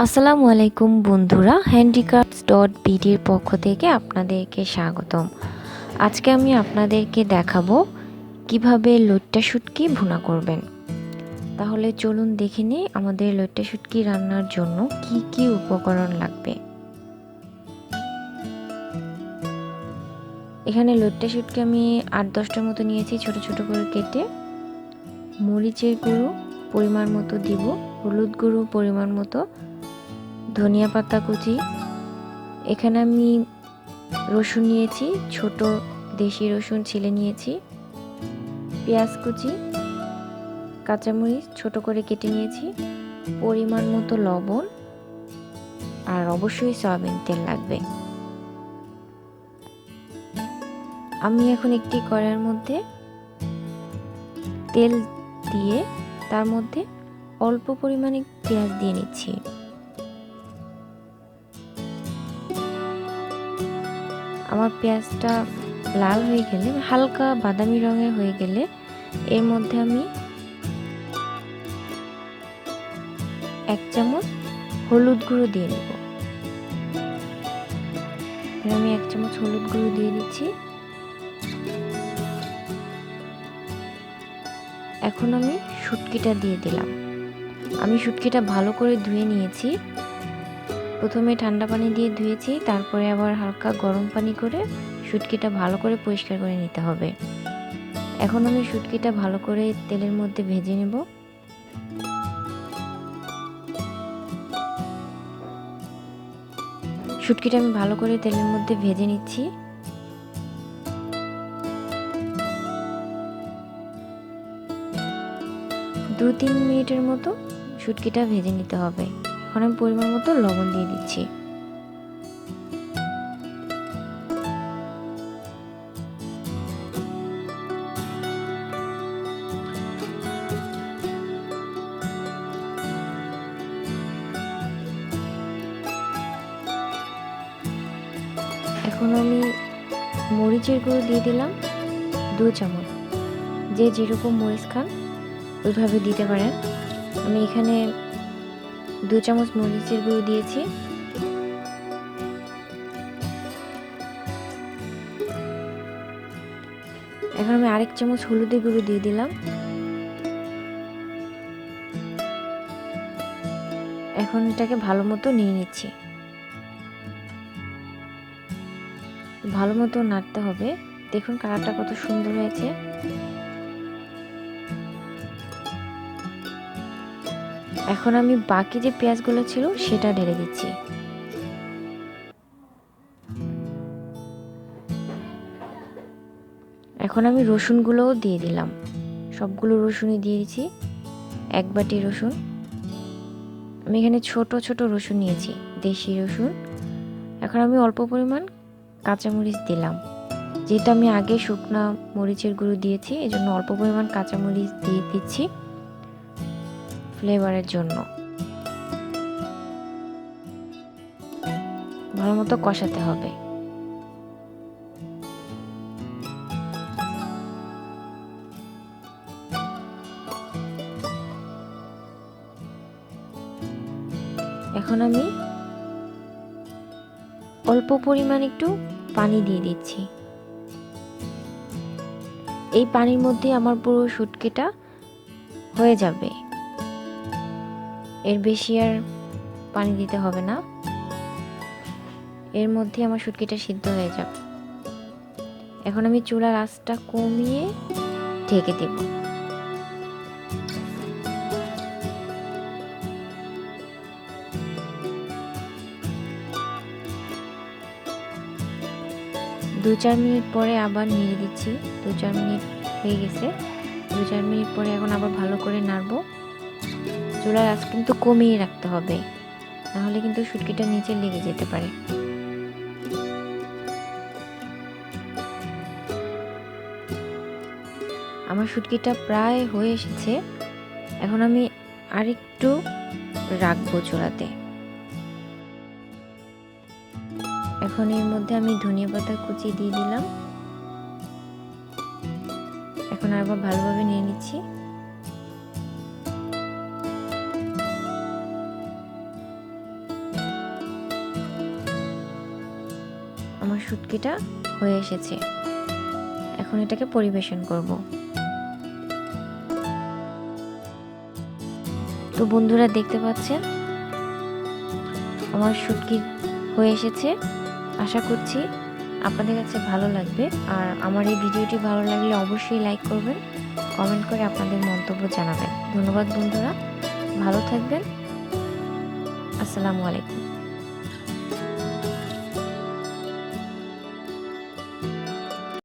আসসালামু আলাইকুম বন্ধুরা, হ্যান্ডিক্রাফটস.বিডির পক্ষ থেকে আপনাদেরকে স্বাগতম। আজকে আমি আপনাদেরকে দেখাবো কিভাবে লইট্টা শুটকি ভুনা করবেন। তাহলে চলুন দেখে নিই আমাদের লইট্টা শুটকি রান্নার জন্য কি কি উপকরণ লাগবে। এখানে লইট্টা শুটকি আমি 8-10টার মতো নিয়েছি ছোট ছোট করে কেটে। মরিচের গুঁড়ো পরিমাণ মতো দিব, হলুদ গুঁড়ো পরিমাণ মতো, ধনিয়া পাতা কুচি। এখানে আমি রসুন নিয়েছি, ছোট দেশি রসুন ছিলে নিয়েছি, পেঁয়াজ কুচি, কাঁচামরিচ ছোট করে কেটে নিয়েছি, পরিমাণ মতো লবণ, আর অবশ্যই সয়াবিন তেল লাগবে। আমি এখন একটি কড়াইয়ের মধ্যে তেল দিয়ে তার মধ্যে অল্প পরিমাণে পেঁয়াজ দিয়ে নিচ্ছি। আমার পেঁয়াজটা লাল হয়ে গেলে, হালকা বাদামি রঙের হয়ে গেলে এর মধ্যে আমি 1 চামচ হলুদ গুঁড়ো দিয়ে নেব। আমি 1 চামচ হলুদ গুঁড়ো দিয়ে দিচ্ছি। এখন আমি শুটকিটা দিয়ে দিলাম। আমি শুটকিটা ভালো করে ধুয়ে নিয়েছি। প্রথমে ঠান্ডা পানি দিয়ে ধুয়েছি, তারপরে আবার হালকা গরম পানি করে শুটকিটা ভালো করে পরিষ্কার করে নিতে হবে। এখন আমি শুটকিটা ভালো করে তেলের মধ্যে ভেজে নেব। শুটকিটা আমি ভালো করে তেলের মধ্যে ভেজে নিচ্ছি। দু 3 মিনিটের মতো শুটকিটা ভেজে নিতে হবে। এখন আমি পরিমাণ মতো লবণ দিয়ে দিচ্ছি। এখন আমি মরিচের গুঁড়ো দিয়ে দিলাম 2 চামচ। যে যেরকম মরিচ খান ওইভাবে দিতে পারেন। আমি এখানে 2 চামচ মরিচের গুঁড়ো দিয়েছি। এখন আমি আরেক চামচ হলুদের গুঁড়ো দিয়ে দিলাম। এখন এটাকে ভালো মতো নিয়ে নিচ্ছি। ভালো মতো নাড়তে হবে। দেখুন কালারটা কত সুন্দর হয়েছে। এখন আমি বাকি যে পেঁয়াজগুলো ছিল সেটা ঢেলে দিচ্ছি। এখন আমি রসুনগুলোও দিয়ে দিলাম। সবগুলো রসুনই দিয়ে দিচ্ছি। 1 বাটি রসুন। আমি এখানে ছোট ছোট রসুন নিয়েছি, দেশি রসুন। এখন আমি অল্প পরিমাণ কাঁচামরিচ দিলাম। যেহেতু আমি আগে শুকনা মরিচের গুঁড়ো দিয়েছি, এজন্য অল্প পরিমাণ কাঁচামরিচ দিয়ে দিচ্ছি ফ্লেভারের জন্য। ভালো মতো কষাতে হবে। এখন আমি অল্প পরিমাণ একটু পানি দিয়ে দিচ্ছি। এই পানির মধ্যে আমার পুরো শুটকিটা হয়ে যাবে, এর বেশি আর পানি দিতে হবে না। এর মধ্যে আমার শুটকিটা সিদ্ধ হয়ে যাবে। এখন আমি চুলার আঁচটা কমিয়ে ঢেকে দেব। দু 4 মিনিট পরে আবার নেড়ে দিচ্ছি। 2-4 মিনিট হয়ে গেছে। 2-4 মিনিট পরে এখন আবার ভালো করে নাড়বো। চুলার আঁচ কিন্তু কমিয়ে রাখতে হবে, নাহলে কিন্তু শুটকিটা নিচে লেগে যেতে পারে। আমার শুটকিটা প্রায় হয়ে এসেছে। এখন আমি আরেকটু রাখবো চুলাতে। এখন এর মধ্যে আমি ধনিয়া পাতা কুচি দিয়ে দিলাম। এখন আবার ভালোভাবে নিয়ে নিচ্ছি। শুটকিটা হয়ে এসেছে। এখন এটাকে পরিবেশন করব। তো বন্ধুরা দেখতে পাচ্ছেন আমার শুটকি হয়ে এসেছে। আশা করছি আপনাদের কাছে ভালো লাগবে। আর আমার এই ভিডিওটি ভালো লাগলে অবশ্যই লাইক করবেন, কমেন্ট করে আপনাদের মন্তব্য জানাবেন। ধন্যবাদ বন্ধুরা, ভালো থাকবেন। আসসালামু আলাইকুম।